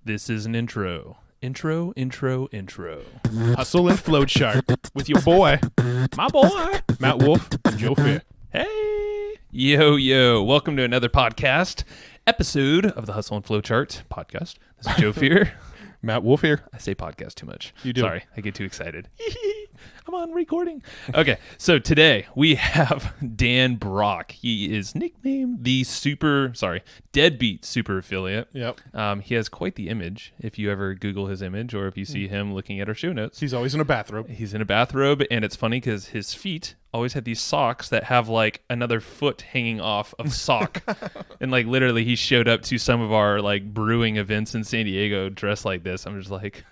This is an intro. Intro. Hustle and Flowchart with your boy, My boy, Matt Wolf and Joe Fair. Hey. Yo. Welcome to another podcast episode of the Hustle and Flowchart podcast. This is Joe Fear. Matt Wolf here. I say podcast too much. You do. Sorry, I get too excited. I'm on recording. So today we have Dan Brock. He is nicknamed the Deadbeat super affiliate. Yep. He has quite the image. If you ever Google his image or if you see him looking at our show notes. He's always in a bathrobe. He's in a bathrobe, and it's funny because his feet always have these socks that have like another foot hanging off of sock. And like literally he showed up to some of our like brewing events in San Diego dressed like this. I'm just like...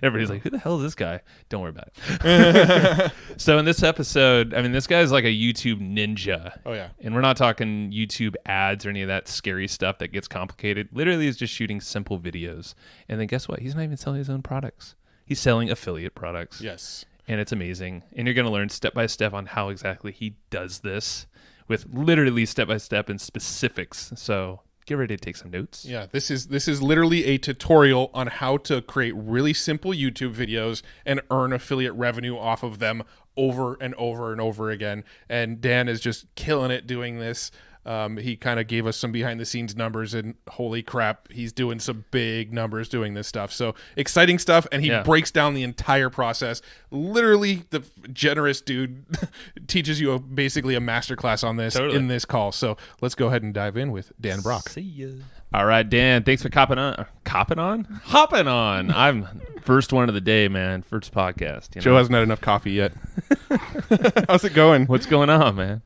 Everybody's like, who the hell is this guy? Don't worry about it. So in this episode, this guy's like a YouTube ninja. Oh, yeah. And we're not talking YouTube ads or any of that scary stuff that gets complicated. Literally, he's just shooting simple videos. And then guess what? He's not even selling his own products. He's selling affiliate products. Yes. And it's amazing. And you're going to learn step by step on how exactly he does this with literally step by step and specifics. So get ready to take some notes. Yeah, this is literally a tutorial on how to create really simple YouTube videos and earn affiliate revenue off of them over and over and over again. And Dan is just killing it doing this. He kind of gave us some behind the scenes numbers, and holy crap, he's doing some big numbers doing this stuff. So exciting stuff, and he breaks down the entire process. Literally, the generous dude teaches you basically a masterclass on this in this call. So let's go ahead and dive in with Dan Brock. See ya. All right, Dan, thanks for hopping on. I'm first one of the day, man. First podcast. Joe hasn't had enough coffee yet. How's it going? What's going on, man?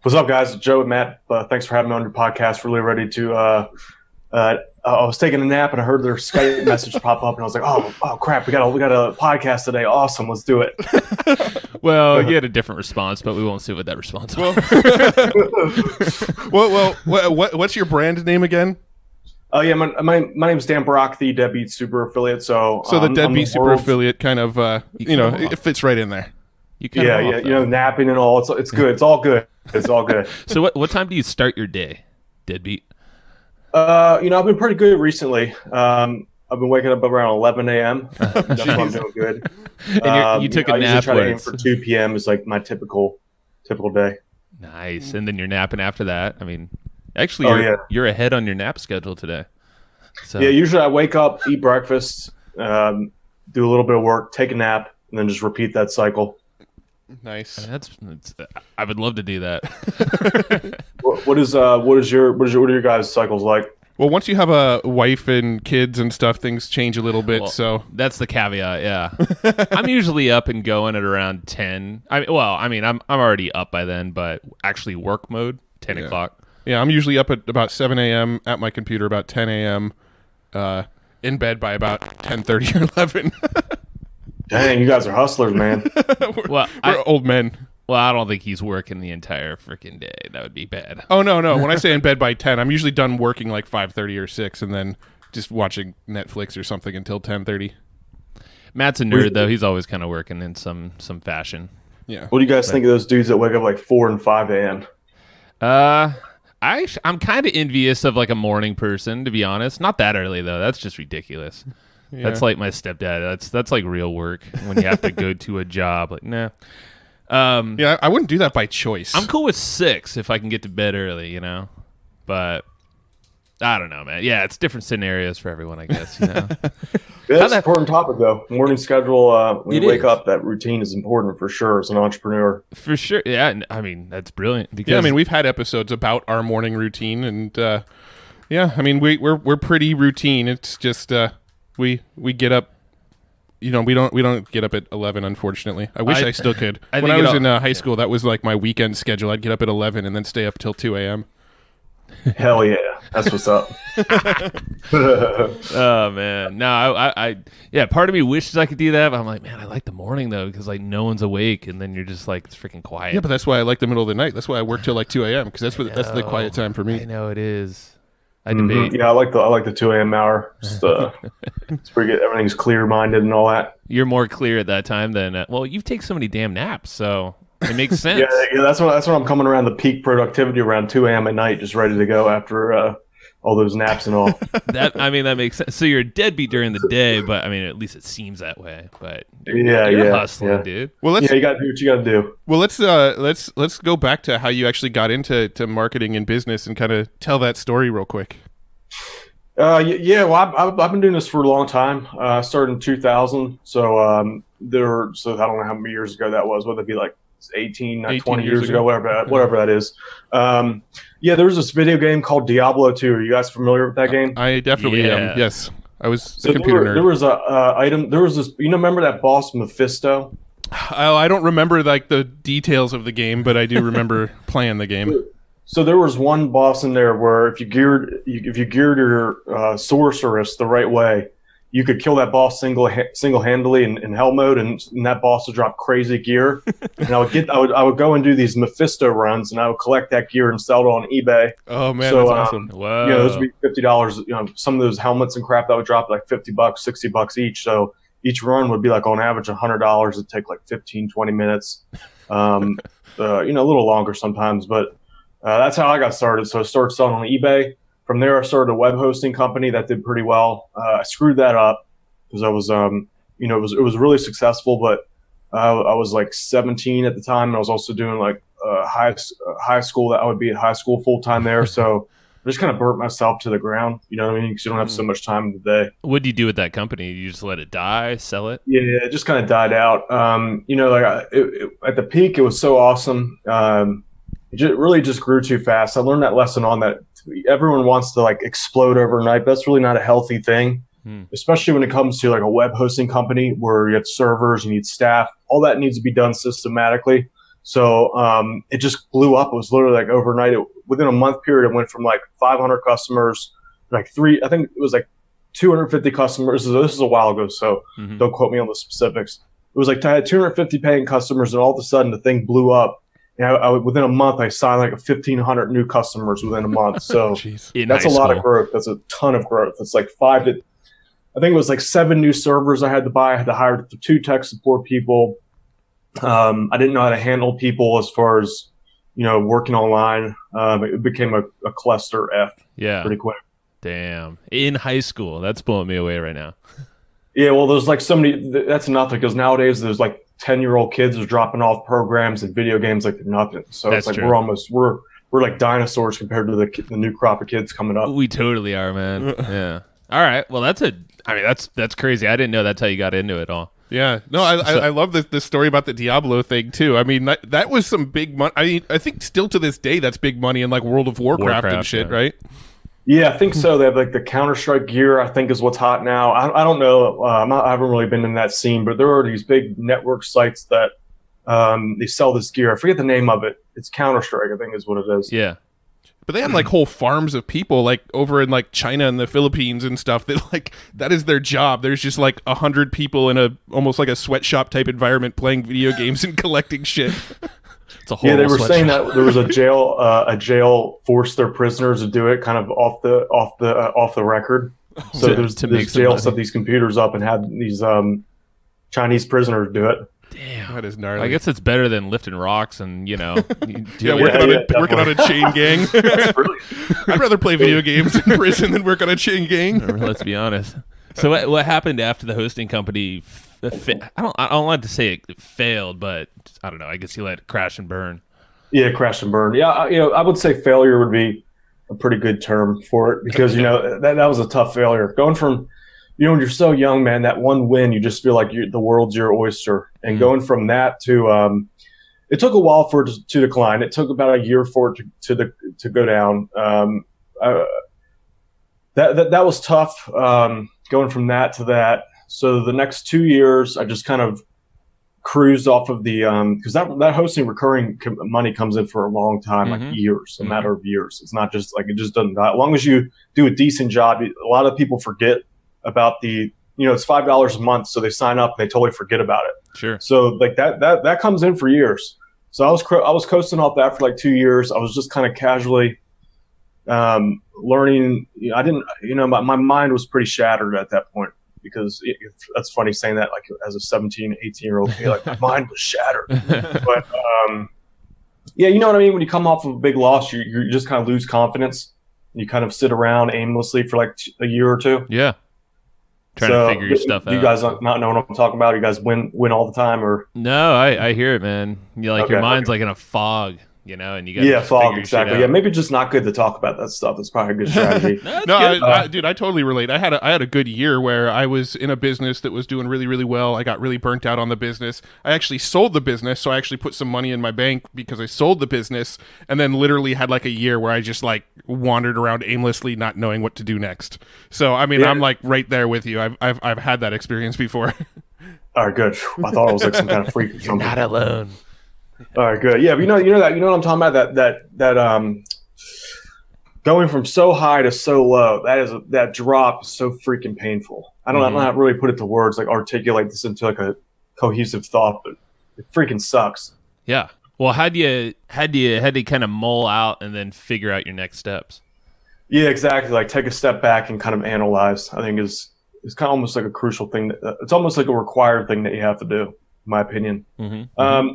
What's up, guys? Joe and Matt. Thanks for having me on your podcast. Really ready to. I was taking a nap and I heard their Skype message pop up, and I was like, "Oh crap! We got a podcast today. Awesome, let's do it." Well, you had a different response, but we won't sit with that response. What's your brand name again? Oh yeah, my name's Dan Brock, the Deadbeat super affiliate. So the Deadbeat super affiliate kind of it fits right in there. Napping and all. It's good. It's all good. It's all good. So what time do you start your day, Deadbeat? I've been pretty good recently. I've been waking up around 11 a.m. That's why I'm doing good. And you took a nap. I usually try to aim for 2 p.m. is like my typical day. Nice. And then you're napping after that. Actually, you're ahead on your nap schedule today. So. Yeah, usually I wake up, eat breakfast, do a little bit of work, take a nap, and then just repeat that cycle. Nice. I would love to do that. What are your guys' cycles like? Well, once you have a wife and kids and stuff, things change a little bit. Well, so that's the caveat. Yeah, I'm usually up and going at around 10. I'm already up by then, but actually work mode 10 o'clock. Yeah, I'm usually up at about 7 a.m. at my computer about 10 a.m. In bed by about 10:30 or 11. Dang, you guys are hustlers, man. we're old men. Well, I don't think he's working the entire freaking day. That would be bad. Oh, no. When I say in bed by 10, I'm usually done working like 5:30 or 6 and then just watching Netflix or something until 10:30. Matt's a nerd, though. He's always kind of working in some fashion. Yeah. What do you guys think of those dudes that wake up like 4 and 5 a.m.? I'm kind of envious of like a morning person, to be honest. Not that early, though. That's just ridiculous. Yeah. That's like my stepdad. That's like real work when you have to go to a job. Like, nah. I wouldn't do that by choice. I'm cool with 6 if I can get to bed early, But I don't know, man. Yeah, it's different scenarios for everyone, I guess. That's an important topic, though. Morning schedule. When you wake up, that routine is important for sure as an entrepreneur. For sure. Yeah, that's brilliant. Because we've had episodes about our morning routine, and we're pretty routine. It's just we get up. We don't get up at 11, unfortunately. I wish I still could. When I was in high school, that was like my weekend schedule. I'd get up at 11 and then stay up till 2 a.m. Hell yeah. That's what's up. Oh, man. No, part of me wishes I could do that, but I'm like, man, I like the morning, though, because like no one's awake, and then you're just like, it's freaking quiet. Yeah, but that's why I like the middle of the night. That's why I work till like 2 a.m., because that's the quiet time for me. I know it is. I debate. Yeah, I like the 2 a.m. hour. Just, it's pretty good. Everything's clear-minded and all that. You're more clear at that time than you take so many damn naps, so it makes sense. yeah, that's when I'm coming around the peak productivity around 2 a.m. at night, just ready to go after all those naps and all. That makes sense. So you're a deadbeat during the day, but I mean, at least it seems that way. But you're hustling, dude. Well, you got to do what you got to do. Well, let's go back to how you actually got into marketing and business and kind of tell that story real quick. Well, I've been doing this for a long time. I started in 2000, so I don't know how many years ago that was. Whether it be like 18 20 years ago, whatever that is. There was this video game called Diablo 2. Are you guys familiar with that game? I definitely am. Yes, I was a computer nerd. There was a item. There was this. Remember that boss Mephisto? Oh, I don't remember like the details of the game, but I do remember playing the game. So there was one boss in there where if you geared your sorceress the right way, you could kill that boss single-handedly in hell mode, and that boss would drop crazy gear. And I would go and do these Mephisto runs, and I would collect that gear and sell it on eBay. Oh man, that's awesome! Wow. Those would be $50. Some of those helmets and crap that would drop like $50, $60 each. So each run would be like on average $100. It'd take like 15, 20 minutes. A little longer sometimes, but that's how I got started. So I started selling on eBay. From there, I started a web hosting company that did pretty well. I screwed that up because I was, it was really successful, but I was like 17 at the time, and I was also doing like high school. That I would be at high school full time there. So I just kind of burnt myself to the ground. You know what I mean? Because you don't have so much time in the day. What did you do with that company? You just let it die, sell it? Yeah, it just kind of died out. At the peak, it was so awesome. It really just grew too fast. I learned that lesson on that. Everyone wants to like explode overnight. But that's really not a healthy thing, especially when it comes to like a web hosting company where you have servers, you need staff. All that needs to be done systematically. So it just blew up. It was literally like overnight. Within a month period, it went from like 500 customers, I think it was like 250 customers. This is a while ago, so don't quote me on the specifics. It was like I had 250 paying customers, and all of a sudden the thing blew up. And within a month, I signed like 1,500 new customers within a month. So that's a lot of growth. That's a ton of growth. It's like I think it was like 7 new servers I had to buy. I had to hire 2 tech support people. I didn't know how to handle people as far as, working online. It became a cluster F pretty quick. Damn. In high school. That's blowing me away right now. Yeah, well, there's like that's nothing, because nowadays there's like 10-year-old kids are dropping off programs and video games like they're nothing. So That's it's like true. we're like dinosaurs compared to the new crop of kids coming up. We totally are, man. Yeah. All right. Well, that's crazy. I didn't know that's how you got into it all. Yeah. No, I love the story about the Diablo thing too. I mean, that was some big money. I think still to this day that's big money in like World of Warcraft and shit, right? Yeah, I think so. They have like the Counter-Strike gear, I think, is what's hot now. I don't know. I haven't really been in that scene, but there are these big network sites that they sell this gear. I forget the name of it. It's Counter-Strike, I think is what it is. Yeah. But they have like whole farms of people like over in like China and the Philippines and stuff that like that is their job. There's just like 100 people in almost like a sweatshop type environment playing video games and collecting shit. Yeah, they were saying that there was a jail forced their prisoners to do it kind of off the record. So there's jail set these computers up and had these Chinese prisoners do it. Damn, that is gnarly. I guess it's better than lifting rocks and working on a chain gang. I'd rather play video games in prison than work on a chain gang. Let's be honest. So what happened after the hosting company? I don't like to say it failed, but I don't know. I guess you let it crash and burn. Yeah, crash and burn. Yeah, I would say failure would be a pretty good term for it, because that was a tough failure. Going from when you're so young, man, that one win, you just feel like the world's your oyster, and going from that to it took a while for it to decline. It took about a year for it to go down. That was tough. Going from that to that. So the next 2 years, I just kind of cruised off of the because that hosting recurring money comes in for a long time, like years, a matter of years. It's not just like it just doesn't die. As long as you do a decent job, a lot of people forget about it's $5 a month, so they sign up and they totally forget about it. Sure. So like that comes in for years. So I was coasting off that for like 2 years. I was just kind of casually learning. I didn't, my mind was pretty shattered at that point. Because that's funny saying that, like as a 17, 18-year-old, like my mind was shattered. But yeah, you know what I mean? When you come off of a big loss, you just kind of lose confidence. You kind of sit around aimlessly for like a year or two. Yeah. Trying to figure your stuff out. You guys not know what I'm talking about? You guys win all the time, or no? I hear it, man. You like your mind's like in a fog, you know, and you got fog, exactly. Yeah, maybe just not good to talk about that stuff. That's probably a good strategy. Dude, I totally relate. I had a good year where I was in a business that was doing really, really well. I got really burnt out on the business. I actually sold the business, so I actually put some money in my bank because I sold the business, and then literally had like a year where I just like wandered around aimlessly, not knowing what to do next. So I mean, I'm like right there with you. I've had that experience before. All right, good. I thought it was like some kind of freak or something. You're not alone. All right, good. Yeah, but you know what I'm talking about. That going from so high to so low. That drop is so freaking painful. I'm not really put it to words, like articulate this into like a cohesive thought, but it freaking sucks. Yeah. Well, how do you kind of mull out and then figure out your next steps? Yeah, exactly. Like take a step back and kind of analyze. I think is kind of almost like a crucial thing. It's almost like a required thing that you have to do, in my opinion.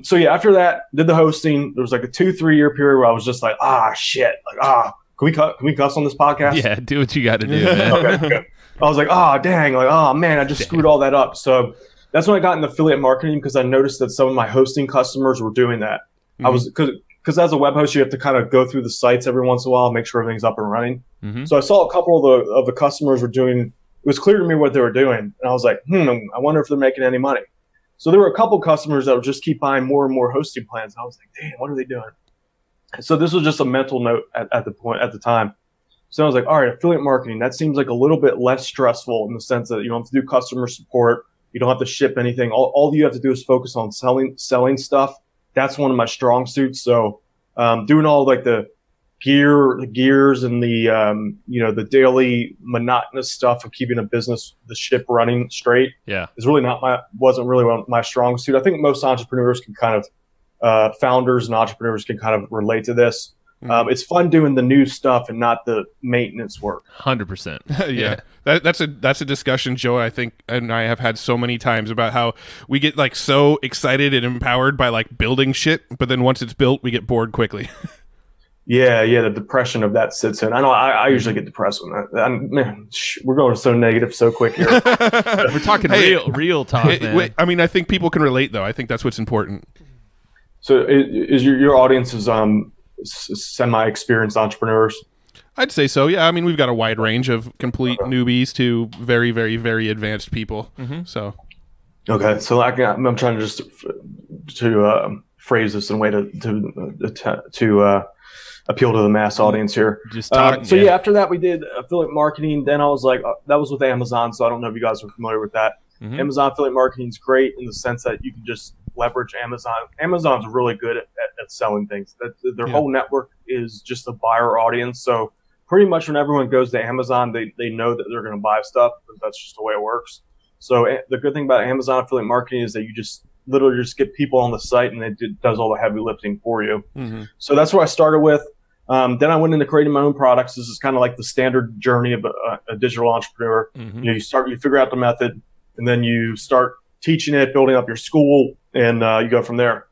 So yeah, after that, did the hosting. There was like a 2-3 year period where I was just like, shit, like can we cuss on this podcast? Yeah, do what you got to do, man. Okay, good. I was like, dang, like man, I just screwed all that up. So that's when I got into affiliate marketing, because I noticed that some of my hosting customers were doing that. I was because as a web host, you have to kind of go through the sites every once in a while and make sure everything's up and running. So I saw a couple of the customers were doing. It was clear to me what they were doing, and I was like, I wonder if they're making any money. So there were a couple customers that would just keep buying more and more hosting plans. And I was like, damn, what are they doing? So this was just a mental note at the time. So I was like, all right, affiliate marketing, that seems like a little bit less stressful in the sense that you don't have to do customer support. You don't have to ship anything. All you have to do is focus on selling stuff. That's one of my strong suits. So doing all like the gears and the the daily monotonous stuff of keeping the ship running straight is really wasn't really my strong suit. I think most entrepreneurs can kind of founders and entrepreneurs can kind of relate to this. It's fun doing the new stuff and not the maintenance work. 100%. Yeah. That's a discussion Joe I think and I have had so many times about how we get like so excited and empowered by like building shit, but then once it's built we get bored quickly. Yeah, the depression of that sits in. I know I usually get depressed when we're going so negative so quick here. We're talking real talk, man. I mean, I think people can relate, though. I think that's what's important. So is your audience is semi-experienced entrepreneurs? I'd say so, yeah. I mean, we've got a wide range of complete newbies to very, very, very advanced people. So, okay. So I'm trying to just to phrase this in a way to appeal to the mass audience here. Just talk, after that we did affiliate marketing. Then I was like, that was with Amazon. So I don't know if you guys are familiar with that. Amazon affiliate marketing is great in the sense that you can just leverage Amazon. Amazon's really good at selling things. Their whole network is just a buyer audience. So pretty much when everyone goes to Amazon, they know that they're going to buy stuff, because that's just the way it works. So the good thing about Amazon affiliate marketing is that you just literally just get people on the site and it does all the heavy lifting for you. So that's what I started with. Then I went into creating my own products. This is kind of like the standard journey of a digital entrepreneur. You figure out the method, and then you start teaching it, building up your school, and you go from there.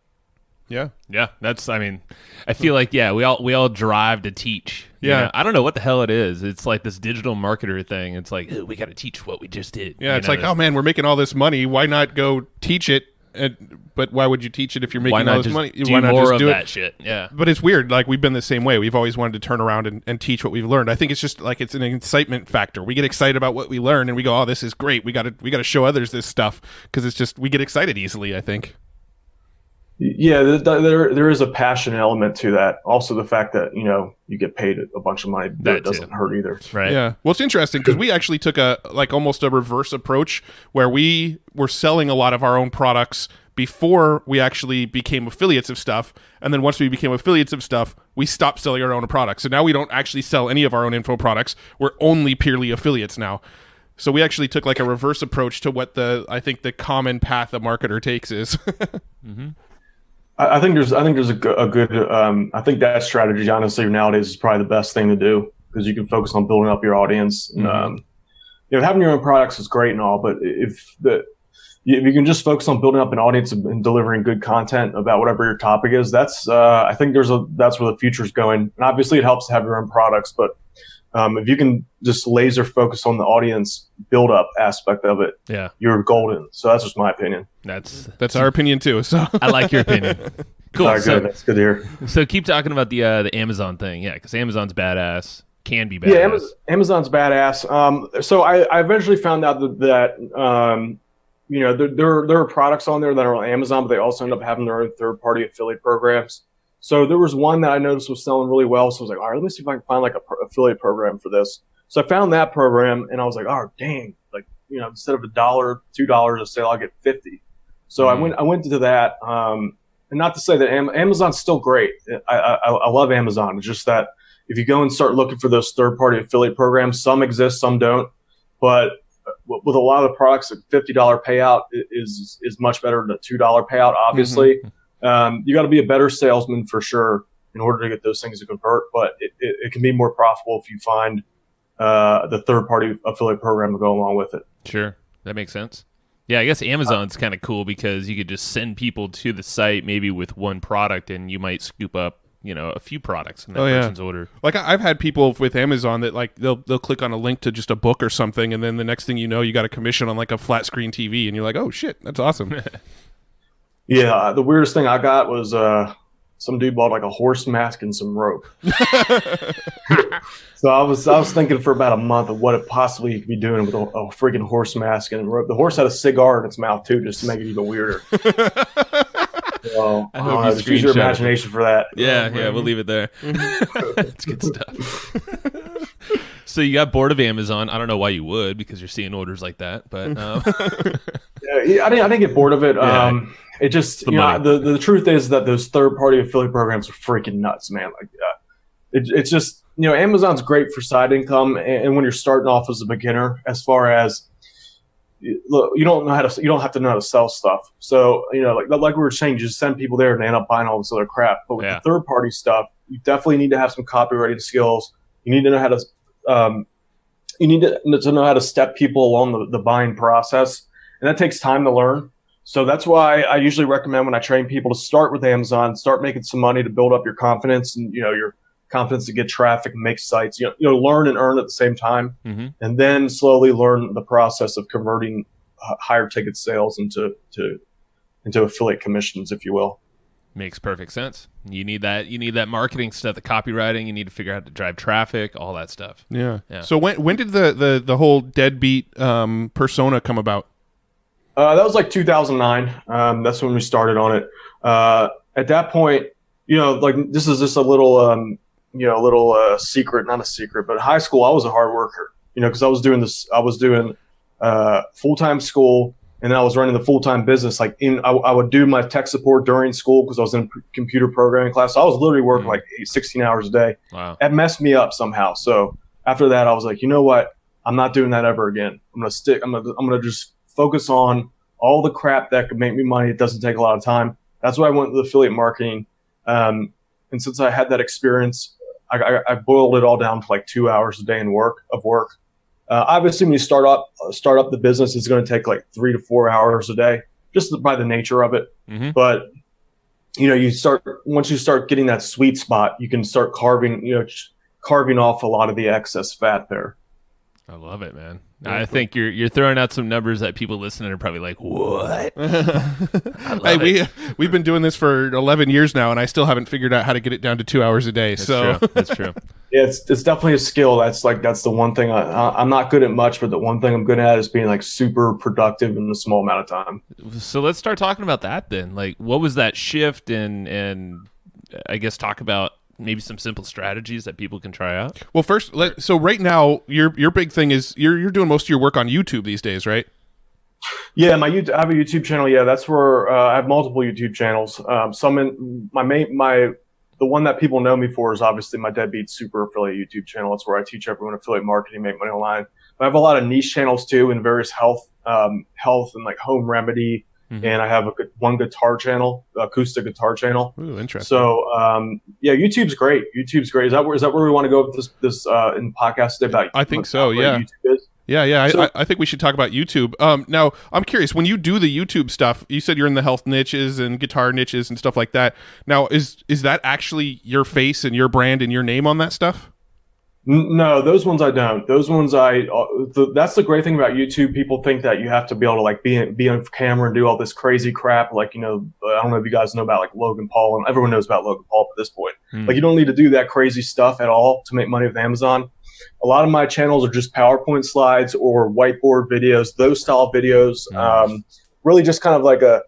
Yeah. I feel like we all drive to teach. Yeah, you know? I don't know what the hell it is. It's like this digital marketer thing. It's like, we got to teach what we just did. Yeah, it's like, oh man, we're making all this money. Why not go teach it? But why would you teach it if you're making all this money? Why not just do that shit? Yeah. But it's weird. Like, we've been the same way. We've always wanted to turn around and teach what we've learned. I think it's just like it's an excitement factor. We get excited about what we learn and we go, oh, this is great. We got to show others this stuff, because it's just we get excited easily, I think. Yeah, there is a passion element to that. Also, the fact that you get paid a bunch of money, that doesn't hurt either. Right. Yeah. Well, it's interesting because we actually took almost a reverse approach where we were selling a lot of our own products before we actually became affiliates of stuff, and then once we became affiliates of stuff, we stopped selling our own products. So now we don't actually sell any of our own info products. We're only purely affiliates now. So we actually took like a reverse approach to what I think the common path a marketer takes is. I think there's a good I think that strategy honestly nowadays is probably the best thing to do, because you can focus on building up your audience. And, having your own products is great and all, but if you can just focus on building up an audience and delivering good content about whatever your topic is, I think that's where the future is going. And obviously it helps to have your own products, but If you can just laser focus on the audience build up aspect of it, Yeah. you're golden. So that's just my opinion. That's our opinion too. So I like your opinion. Cool. All right, good. That's good to hear. So keep talking about the Amazon thing. Yeah, because Amazon's badass. Can be badass. Yeah, Amazon's badass. So I eventually found out that you know, there are products on there that are on Amazon, but they also end up having their own third-party affiliate programs. So there was one that I noticed was selling really well. So I was like, all right, let me see if I can find like a affiliate program for this. So I found that program, and I was like, oh, dang, like, you know, instead of $1, $2 a sale, I'll get 50. So I went to that. And not to say that Amazon's still great. I love Amazon. It's just that if you go and start looking for those third-party affiliate programs, some exist, some don't. But with a lot of the products, a $50 payout is much better than a $2 payout, obviously. You got to be a better salesman for sure in order to get those things to convert, but it can be more profitable if you find the third-party affiliate program to go along with it. Sure. That makes sense. Yeah, I guess Amazon's kind of cool because you could just send people to the site maybe with one product, and you might scoop up, you know, a few products in that person's order. Like I've had people with Amazon that like they'll click on a link to just a book or something, and then the next thing you know, you got a commission on like a flat screen TV, and you're like, oh shit, that's awesome. Yeah, the weirdest thing I got was some dude bought like a horse mask and some rope. So I was thinking for about a month of what it possibly could be doing with a freaking horse mask and rope. The horse had a cigar in its mouth too, just to make it even weirder. So, I hope you just use your imagination for that. Yeah, we'll leave it there. That's good stuff. So you got bored of Amazon. I don't know why you would, because you're seeing orders like that. But yeah, I didn't get bored of it. Yeah. It just, you know, the truth is that those third-party affiliate programs are freaking nuts, man. Like, it's just, you know, Amazon's great for side income, and when you're starting off as a beginner, as far as look, you don't have to know how to sell stuff. So, you know, like we were saying, you just send people there and they end up buying all this other crap. But with the third-party stuff, you definitely need to have some copywriting skills. You need to know how to know how to step people along the buying process, and that takes time to learn. So that's why I usually recommend when I train people to start with Amazon, start making some money to build up your confidence and, you know, your confidence to get traffic and make sites, you know, learn and earn at the same time, and then slowly learn the process of converting higher ticket sales into affiliate commissions, if you will. Makes perfect sense. You need that marketing stuff, the copywriting. You need to figure out how to drive traffic, all that stuff. Yeah. So when did the whole Deadbeat persona come about? That was like 2009. That's when we started on it. At that point, you know, like this is just a little, secret, not a secret, but high school, I was a hard worker, you know, because I was doing full-time school, and then I was running the full-time business. Like I would do my tech support during school because I was in computer programming class. So I was literally working like 16 hours a day. Wow. That messed me up somehow. So after that, I was like, you know what? I'm not doing that ever again. I'm gonna just focus on all the crap that could make me money. It doesn't take a lot of time. That's why I went with affiliate marketing. And since I had that experience, I boiled it all down to like 2 hours a day of work. Obviously, when you start up the business, it's going to take like 3 to 4 hours a day, just by the nature of it. But you know, once you start getting that sweet spot, you can start carving off a lot of the excess fat there. I love it, man. I think you're throwing out some numbers that people listening are probably like, what? We've been doing this for 11 years now, and I still haven't figured out how to get it down to 2 hours a day. That's true. Yeah, it's definitely a skill. That's the one thing I'm not good at much, but the one thing I'm good at is being like super productive in a small amount of time. So let's start talking about that then. Like, what was that shift, and I guess talk about maybe some simple strategies that people can try out. Well, first, so right now, your big thing is you're doing most of your work on YouTube these days, right? Yeah, I have a YouTube channel. Yeah, that's where I have multiple YouTube channels. The one that people know me for is obviously my Deadbeat Super Affiliate YouTube channel. That's where I teach everyone affiliate marketing, make money online. But I have a lot of niche channels too in various health and like home remedy. And I have one guitar channel, acoustic guitar channel. Ooh, interesting. So, yeah, YouTube's great. Is that where we want to go with this in the podcast today about? I think so. Yeah. YouTube is? Yeah. I think we should talk about YouTube. Now, I'm curious. When you do the YouTube stuff, you said you're in the health niches and guitar niches and stuff like that. Now, is that actually your face and your brand and your name on that stuff? No, those ones I don't. Those ones that's the great thing about YouTube. People think that you have to be able to like be on camera and do all this crazy crap. Like, I don't know if you guys know about like Logan Paul, and everyone knows about Logan Paul at this point. Like, you don't need to do that crazy stuff at all to make money with Amazon. A lot of my channels are just PowerPoint slides or whiteboard videos, those style videos. Really just kind of like I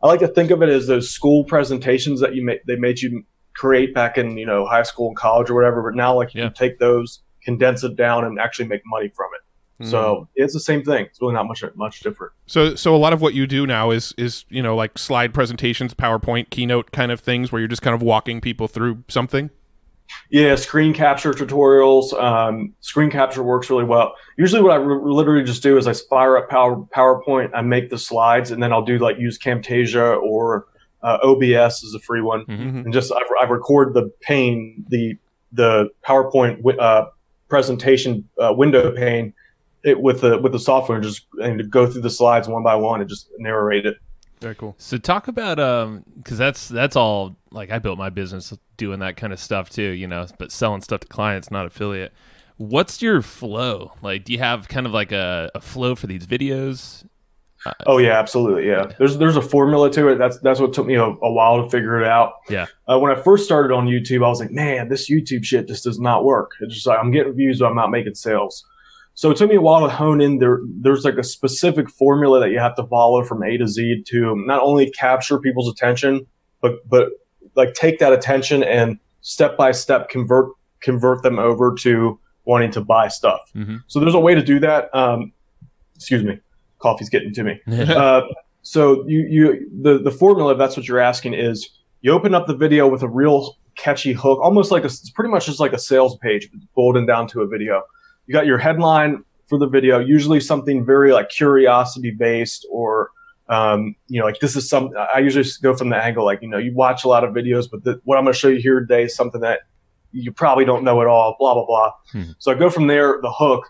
like to think of it as those school presentations that they made you create back in high school and college or whatever, but now like you can take those, condense it down, and actually make money from it. So it's the same thing. It's really not much different. So a lot of what you do now is like slide presentations, PowerPoint, keynote kind of things where you're just kind of walking people through something. Yeah, screen capture tutorials. Screen capture works really well. Usually what I literally just do is I fire up PowerPoint, I make the slides, and then I'll do like use Camtasia or OBS is a free one, and just I record the pane, the PowerPoint presentation window pane with the software, and to go through the slides one by one and just narrate it. Very cool. So talk about because that's all, like, I built my business doing that kind of stuff too, but selling stuff to clients, not affiliate. What's your flow? Like, do you have kind of like a flow for these videos? Oh yeah, absolutely. Yeah, there's a formula to it. That's what took me a while to figure it out. Yeah. When I first started on YouTube, I was like, man, this YouTube shit just does not work. It's just like I'm getting views, but I'm not making sales. So it took me a while to hone in. There's like a specific formula that you have to follow from A to Z to not only capture people's attention, but like take that attention and step by step convert them over to wanting to buy stuff. So there's a way to do that. Excuse me. Coffee's getting to me. So the formula, if that's what you're asking, is you open up the video with a real catchy hook, almost like it's pretty much just like a sales page, bolted down to a video. You got your headline for the video, usually something very like curiosity based, or like this is some. I usually go from the angle like you watch a lot of videos, but what I'm going to show you here today is something that you probably don't know at all. Blah blah blah. So I go from there, the hook.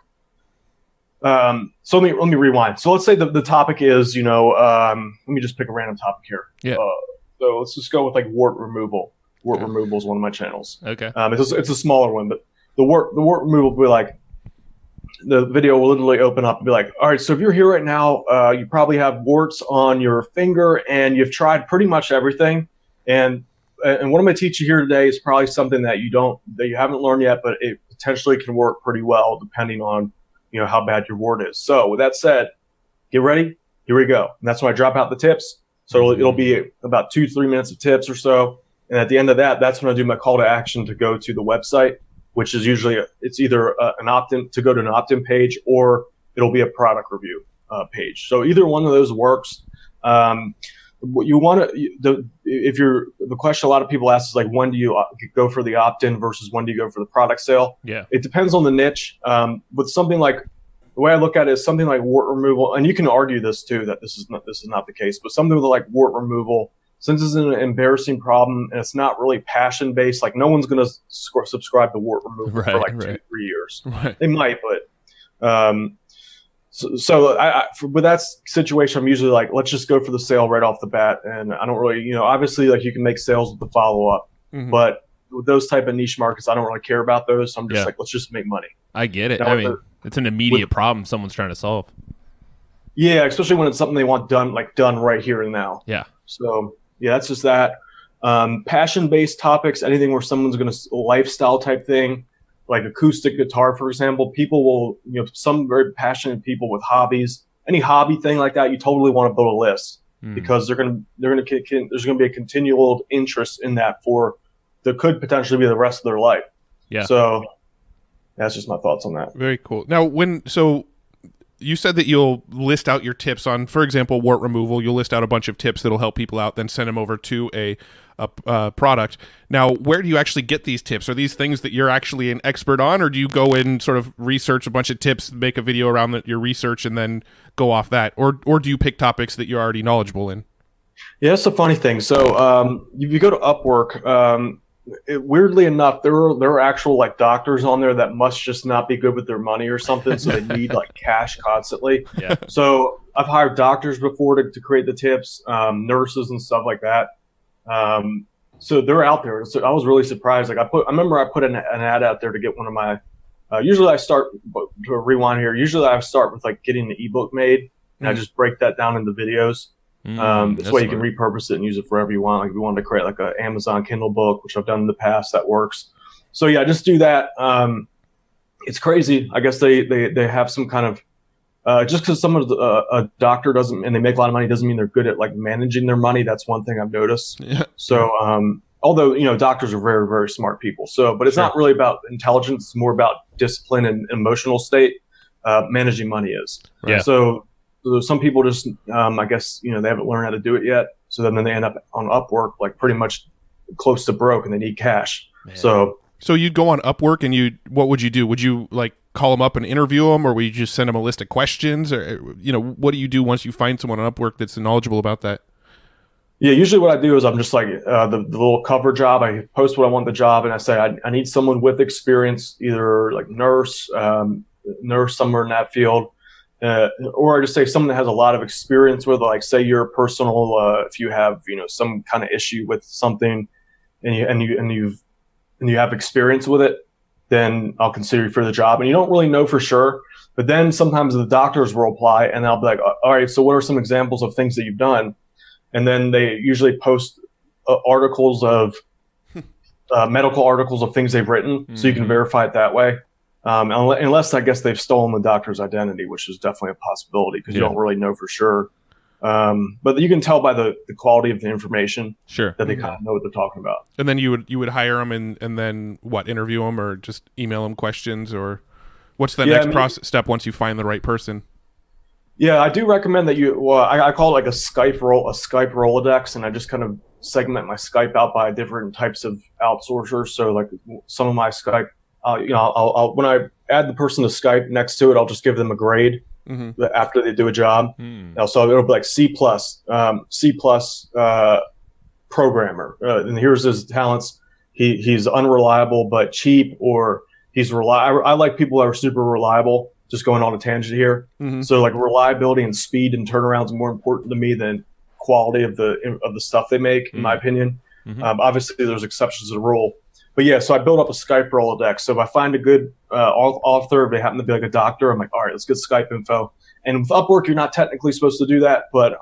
So let me rewind. So let's say the topic is, let me just pick a random topic here. Yeah. So let's just go with like wart removal. Wart removal is one of my channels. Okay. It's a smaller one, but the wart removal will be like, the video will literally open up and be like, all right, so if you're here right now, you probably have warts on your finger and you've tried pretty much everything. And what I'm going to teach you here today is probably something that you haven't learned yet, but it potentially can work pretty well depending on how bad your wart is. So with that said, get ready. Here we go. And that's when I drop out the tips. So it'll be about 2-3 minutes of tips or so. And at the end of that, that's when I do my call to action to go to the website, which is usually it's either an opt-in to go to an opt-in page, or it'll be a product review page. So either one of those works. What you want to, the question a lot of people ask is like, when do you go for the opt-in versus when do you go for the product sale? Yeah. It depends on the niche. With something like, the way I look at it is something like wart removal, and you can argue this too, that this is not the case, but something with like wart removal, since it's an embarrassing problem and it's not really passion based, like no one's going to subscribe to wart removal for like 2-3 years. Right. They might, but So with that situation, I'm usually like, let's just go for the sale right off the bat. And I don't really, obviously like you can make sales with the follow up, but with those type of niche markets, I don't really care about those. So I'm just like, let's just make money. I get it. Now, I mean, it's an immediate problem someone's trying to solve. Yeah, especially when it's something they want done right here and now. Yeah. So yeah, that's just that. Passion-based topics, anything where someone's going to lifestyle type thing, like acoustic guitar, for example. People will, some very passionate people with hobbies, any hobby thing like that, you totally want to build a list because there's going to be a continual interest in that that could potentially be the rest of their life. Yeah. So that's just my thoughts on that. Very cool. Now, so you said that you'll list out your tips on, for example, wart removal. You'll list out a bunch of tips that'll help people out, then send them over to a product. Now, where do you actually get these tips? Are these things that you're actually an expert on, or do you go and sort of research a bunch of tips, make a video around your research, and then go off that? Or do you pick topics that you're already knowledgeable in? Yeah, that's a funny thing. So if you go to Upwork, weirdly enough, there are actual like doctors on there that must just not be good with their money or something, so they need like cash constantly. Yeah. So I've hired doctors before to create the tips, nurses and stuff like that. So they're out there. So I was really surprised. Like I remember I put an ad out there to get one of my Usually I start, to rewind here, usually I start with like getting the ebook made, and I just break that down into videos. This way you can repurpose it and use it forever you want. Like if you wanted to create like an Amazon Kindle book, which I've done in the past, that works. So yeah, just do that. It's crazy. I guess they have some kind of, just because a doctor doesn't, and they make a lot of money, doesn't mean they're good at like managing their money. That's one thing I've noticed. Yeah. So, although, doctors are very, very smart people. So, but it's not really about intelligence. It's more about discipline and emotional state. Managing money is. Right. Yeah. So some people just, I guess, they haven't learned how to do it yet. So then they end up on Upwork, like pretty much close to broke, and they need cash. Man. So you'd go on Upwork and what would you do? Would you like call them up and interview them, or would you just send them a list of questions, or, what do you do once you find someone on Upwork that's knowledgeable about that? Yeah, usually what I do is I'm just like the little cover job. I post what I want the job, and I say I need someone with experience, either like nurse somewhere in that field, or I just say someone that has a lot of experience with, like, say your personal, if you have some kind of issue with something, and you have experience with it, then I'll consider you for the job. And you don't really know for sure, but then sometimes the doctors will apply, and I'll be like, all right, so what are some examples of things that you've done? And then they usually post articles of medical articles of things they've written, so you can verify it that way. Unless I guess they've stolen the doctor's identity, which is definitely a possibility because you don't really know for sure. But you can tell by the quality of the information that they kind of know what they're talking about. And then you would hire them and then interview them, or just email them questions, or what's the next step once you find the right person? Yeah, I do recommend that I call it like a Skype Rolodex, and I just kind of segment my Skype out by different types of outsourcers. So like some of my Skype, I'll when I add the person to Skype next to it, I'll just give them a grade after they do a job. So it'll be like C+, programmer, and here's his talents. He's unreliable but cheap, or he's reliable. I like people that are super reliable. Just going on a tangent here. So like reliability and speed and turnaround is more important to me than quality of the stuff they make, in my opinion. Obviously, there's exceptions to the rule. But yeah, so I build up a Skype Rolodex. So if I find a good author, if they happen to be like a doctor, I'm like, all right, let's get Skype info. And with Upwork, you're not technically supposed to do that, but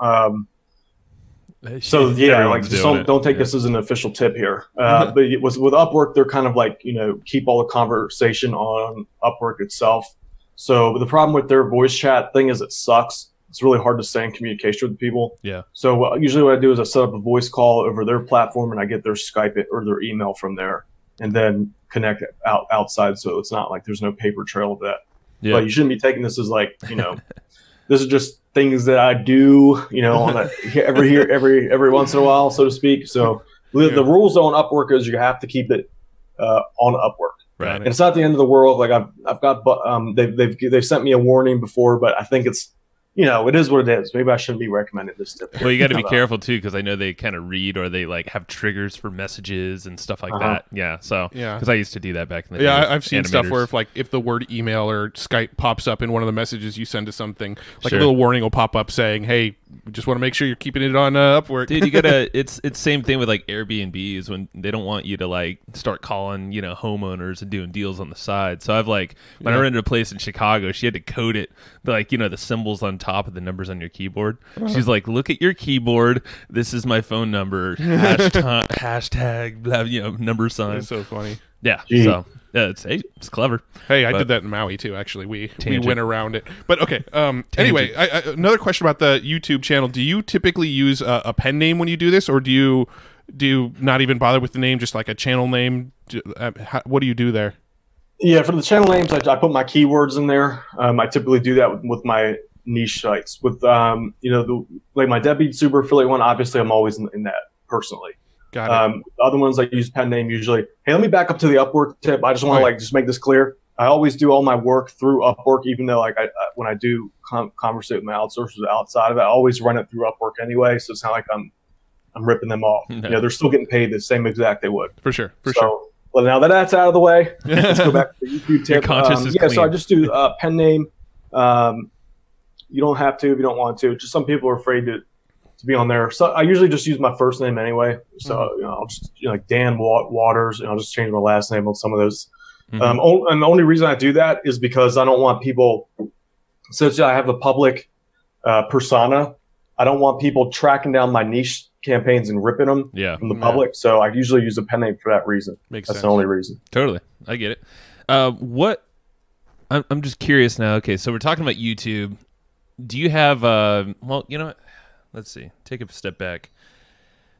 so yeah, like just don't take this as an official tip here. But with Upwork, they're kind of like keep all the conversation on Upwork itself. So the problem with their voice chat thing is it sucks. It's really hard to stay in communication with people. Yeah. So usually what I do is I set up a voice call over their platform, and I get their Skype or their email from there, and then connect outside. So it's not like there's no paper trail of that. Yeah. But you shouldn't be taking this as like, this is just things that I do, on every once in a while, so to speak. So the rules on Upwork is you have to keep it on Upwork. Right. And it's not the end of the world. Like I've got, they've sent me a warning before, but I think it's, it is what it is. Maybe I shouldn't be recommending this tip. Well, you got to be careful too, because I know they kind of read, or they like have triggers for messages and stuff like that. Yeah. So because I used to do that back in the day. Yeah, I've seen stuff where if the word email or Skype pops up in one of the messages you send to something, like a little warning will pop up saying, "Hey, we just want to make sure you're keeping it on Upwork." Dude, you gotta. It's same thing with like Airbnbs, when they don't want you to like start calling homeowners and doing deals on the side. So I've like when I rented a place in Chicago, she had to code it like the symbols on top of the numbers on your keyboard. She's like, look at your keyboard. This is my phone number. Hashtag blah, number sign. That's so funny. Yeah. Gee. So it's clever. Hey, I did that in Maui too. Actually, we went around it. But okay. Anyway, another question about the YouTube channel. Do you typically use a pen name when you do this, or do you not even bother with the name, just like a channel name? What do you do there? Yeah, for the channel names, I put my keywords in there. I typically do that with my niche sites. With like my Deadbeat Super Affiliate one, obviously I'm always in that personally. Got it. Other ones I use pen name usually. Hey, let me back up to the Upwork tip. I just want to just make this clear. I always do all my work through Upwork, even though like when I do conversate with my outsourcers outside of it, I always run it through Upwork anyway. So it's not like I'm ripping them off. No. They're still getting paid the same exact they would. For sure. Sure. Well, now that that's out of the way, let's go back to the YouTube tip. Your conscience is clean. So I just do pen name. You don't have to if you don't want to. Just some people are afraid to be on there. So I usually just use my first name anyway. So I'll just like Dan Waters, and I'll just change my last name on some of those And the only reason I do that is because I don't want people, since I have a public persona, I don't want people tracking down my niche campaigns and ripping them from the public. So I usually use a pen name for that reason. That's the only reason. Totally. I get it. I'm just curious now. Okay, so we're talking about YouTube. Do you have, well, you know what? Let's see. Take a step back.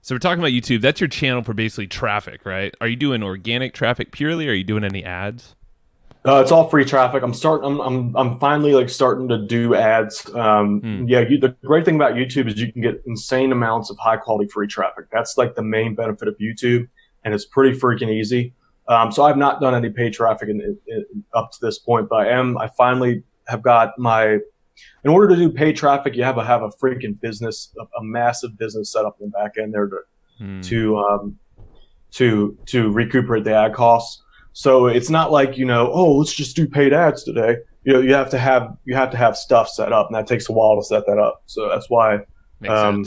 So we're talking about YouTube. That's your channel for basically traffic, right? Are you doing organic traffic purely? Or are you doing any ads? It's all free traffic. I'm finally like starting to do ads. The great thing about YouTube is you can get insane amounts of high quality free traffic. That's like the main benefit of YouTube, and it's pretty freaking easy. So I've not done any paid traffic up to this point, but I finally have got in order to do paid traffic, you have to have a freaking business, a massive business set up in the back end there to recuperate the ad costs. So it's not like, let's just do paid ads today. You have to have stuff set up, and that takes a while to set that up. So that's why I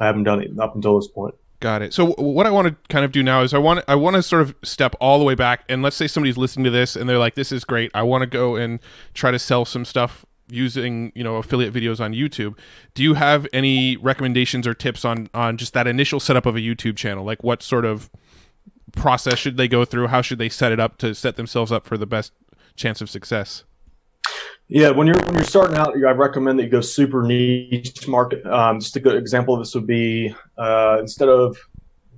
haven't done it up until this point. Got it. So what I want to kind of do now is I want to sort of step all the way back, and let's say somebody's listening to this and they're like, this is great. I want to go and try to sell some stuff using, affiliate videos on YouTube. Do you have any recommendations or tips on just that initial setup of a YouTube channel? Like what sort of process should they go through? How should they set it up to set themselves up for the best chance of success? Yeah, when you're starting out, I recommend that you go super niche market. Just a good example of this would be instead of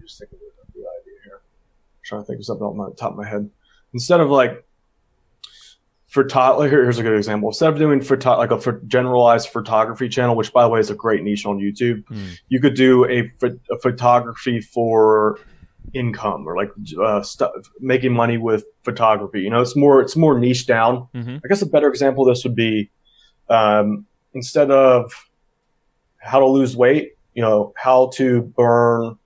just thinking of the idea here. I'm trying to think of something off the top of my head. Instead of like here's a good example. Instead of doing a generalized photography channel, which by the way is a great niche on YouTube, you could do a photography for income or like making money with photography. It's more niche down. I guess a better example of this would be instead of how to lose weight, how to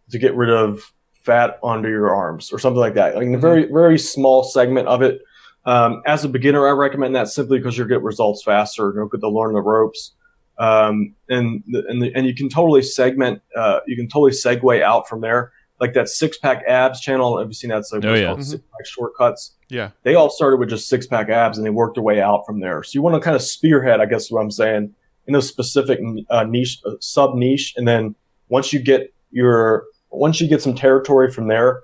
get rid of fat under your arms or something like that. Like a very, very small segment of it. As a beginner, I recommend that simply because you'll get results faster. You'll get to learn the ropes. And you can totally segue out from there. Like that 6-pack abs channel. Have you seen that? So called 6-pack shortcuts. Yeah. They all started with just 6-pack abs and they worked their way out from there. So you want to kind of spearhead, I guess is what I'm saying, in a specific niche, sub niche. And then once you get some territory from there,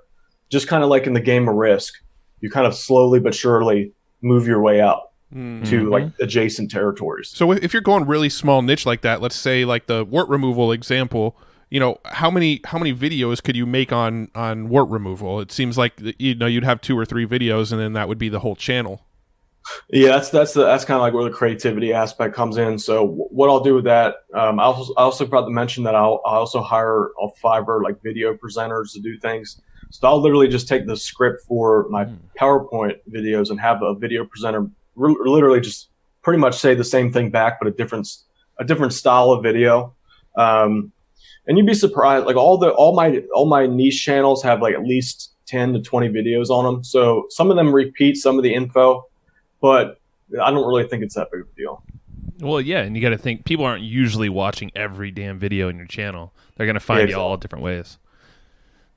just kind of like in the game of Risk, you kind of slowly but surely move your way out to like adjacent territories. So if you're going really small niche like that, let's say like the wart removal example, how many videos could you make on wart removal? It seems like you'd have 2 or 3 videos, and then that would be the whole channel. Yeah, that's kind of like where the creativity aspect comes in. So what I'll do with that, I also forgot to mention that I'll also hire a Fiverr like video presenters to do things. So I'll literally just take the script for my PowerPoint videos and have a video presenter literally just pretty much say the same thing back, but a different style of video. And you'd be surprised, like all my niche channels have like at least 10 to 20 videos on them. So some of them repeat some of the info, but I don't really think it's that big of a deal. Well, yeah, and you got to think people aren't usually watching every damn video in your channel. They're going to find you all different ways.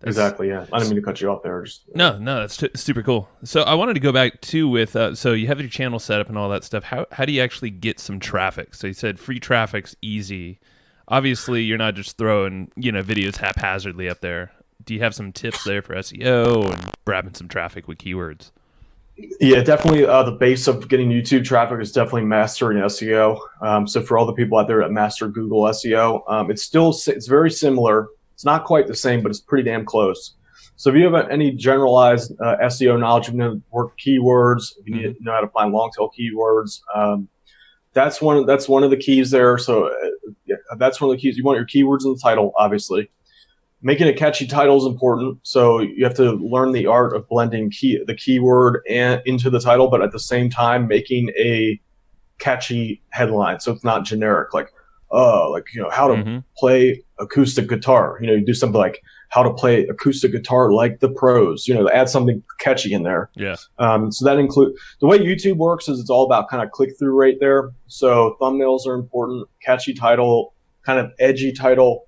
Exactly, yeah. I didn't mean to cut you off there. No, that's super cool. So I wanted to go back too with, so you have your channel set up and all that stuff. How do you actually get some traffic? So you said free traffic's easy. Obviously, you're not just throwing, videos haphazardly up there. Do you have some tips there for SEO and grabbing some traffic with keywords? Yeah, definitely. The base of getting YouTube traffic is definitely mastering SEO. So for all the people out there that master Google SEO, it's very similar. It's not quite the same, but it's pretty damn close. So if you have any generalized SEO knowledge, you know work keywords, if you need to know how to find long tail keywords, that's one of the keys there. So that's one of the keys. You want your keywords in the title, obviously. Making a catchy title is important. So you have to learn the art of blending the keyword into the title, but at the same time making a catchy headline. So it's not generic, like how to play acoustic guitar. You do something like how to play acoustic guitar like the pros. Add something catchy in there. Yeah. So that includes the way YouTube works is it's all about kind of click through rate there. So thumbnails are important, catchy title, kind of edgy title.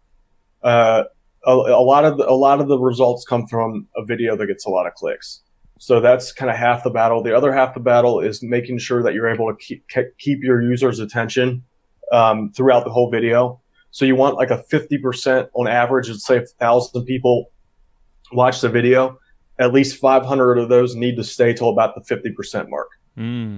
A lot of the results come from a video that gets a lot of clicks. So that's kind of half the battle. The other half the battle is making sure that you're able to keep your user's attention throughout the whole video. So you want like a 50% on average. Let's say if 1,000 people watch the video, at least 500 of those need to stay till about the 50% mark.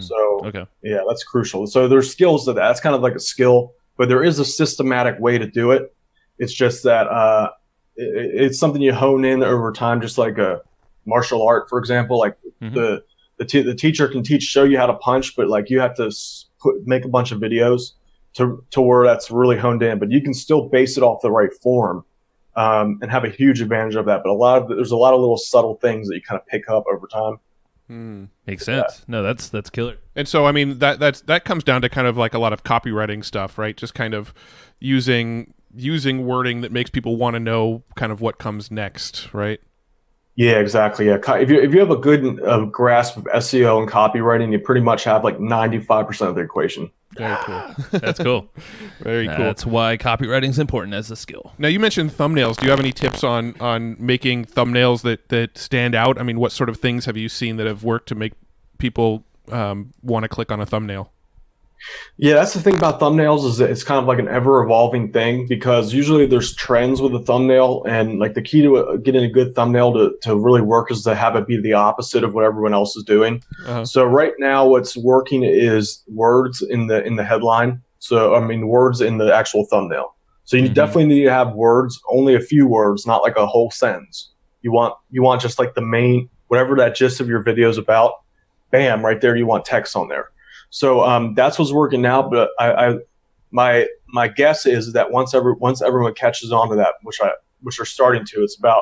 So yeah, that's crucial. So there's skills to that. That's kind of like a skill, but there is a systematic way to do it. It's just that it's something you hone in over time, just like a martial art, for example. Like the teacher can show you how to punch, but like you have to make a bunch of videos to where that's really honed in. But you can still base it off the right form and have a huge advantage of that. But there's a lot of little subtle things that you kind of pick up over time. Makes sense. No, that's killer. And so, I mean, that comes down to kind of like a lot of copywriting stuff, right? Just kind of using wording that makes people want to know kind of what comes next, right? Yeah, exactly. Yeah, if you have a good grasp of SEO and copywriting, you pretty much have like 95% of the equation. Very cool. That's cool. Very cool. That's why copywriting is important as a skill. Now, you mentioned thumbnails. Do you have any tips on making thumbnails that stand out? I mean, what sort of things have you seen that have worked to make people want to click on a thumbnail? Yeah, that's the thing about thumbnails is that it's kind of like an ever-evolving thing, because usually there's trends with a thumbnail, and like the key to getting a good thumbnail to really work is to have it be the opposite of what everyone else is doing. So right now what's working is words in the headline. So I mean words in the actual thumbnail. So you definitely need to have words, only a few words, not like a whole sentence. You want just like the main, whatever that gist of your video is about, bam, right there you want text on there. So that's what's working now, but my guess is that once everyone catches on to that, which are starting to, it's about,